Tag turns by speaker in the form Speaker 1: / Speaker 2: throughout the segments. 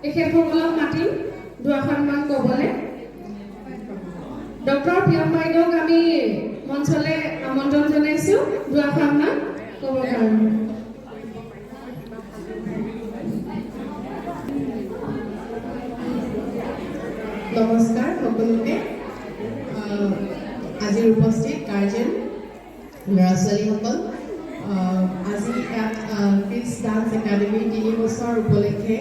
Speaker 1: তেখেতসকলক মাতি দুআষাৰমান ক'বলৈ। ডক্টৰ প্ৰিয়ম বাইদেউক আমি মঞ্চলৈ আমন্ত্ৰণ জনাইছোঁ দুআষাৰমান ক'বৰ কাৰণে।
Speaker 2: নমস্কাৰ সকলোকে। আজিৰ উপস্থিত গাৰ্জেন, ল'ৰা ছোৱালীসকল, আজি ইয়াত ক্ৰিছ ডান্স একাডেমি 3 বছৰ উপলক্ষে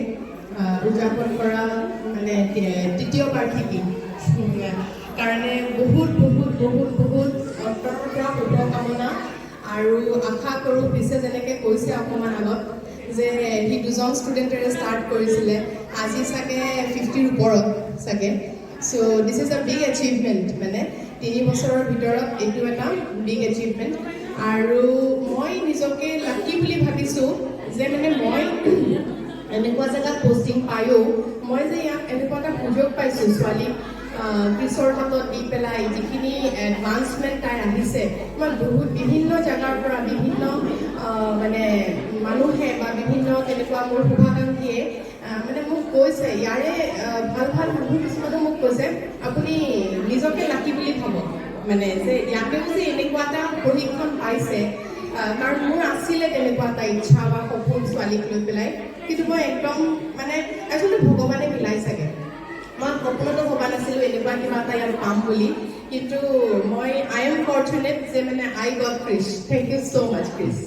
Speaker 2: উদযাপন কৰা মানে তৃতীয় বাৰ্ষিকী কাৰণে বহুত বহুত বহুত বহুত অন্তৰৰ পৰা শুভকামনা আৰু আশা কৰোঁ। পিছে যেনেকৈ কৈছে অকণমান আগত যে সি 2জন ষ্টুডেণ্টেৰে ষ্টাৰ্ট কৰিছিলে, আজি চাগে 50ৰ ওপৰত চাগে। So' this is a big achievement, মানে 3 বছৰৰ ভিতৰত এইটো এটা বিগ এচিভমেণ্ট। আৰু মই নিজকে লাকি বুলি ভাবিছোঁ যে মানে মই এনেকুৱা জেগাত পষ্টিং পায়ো মই যে ইয়াত এনেকুৱা এটা সুযোগ পাইছোঁ ছোৱালীক ক্ৰিছৰ হাতত দি পেলাই যিখিনি এডভান্সমেণ্ট তাই আহিছে। মই বহুত বিভিন্ন জেগাৰ পৰা বিভিন্ন মানে মানুহে বা বিভিন্ন তেনেকুৱা মোৰ শুভাকাংক্ষীয়ে মানে মোক কৈছে, ইয়াৰে ভাল ভাল মানুহ কিছুমানে মোক কৈছে আপুনি নিজকে লাকি বুলি ভাবক, মানে যে ইয়াতেও যে এনেকুৱা এটা প্ৰশিক্ষণ পাইছে। কাৰণ মোৰ আছিলে তেনেকুৱা এটা ইচ্ছা বা সপোন ছোৱালীক লৈ পেলাই, কিন্তু মই একদম মানে আচলতে ভগৱানে মিলাই চাগে। মই সপোনতো ভবা নাছিলোঁ এনেকুৱা কিবা এটা ইয়াত পাম বুলি, কিন্তু মই আই এম ফৰ্চুনেট যে মানে I got Chris. Thank you so' much Chris.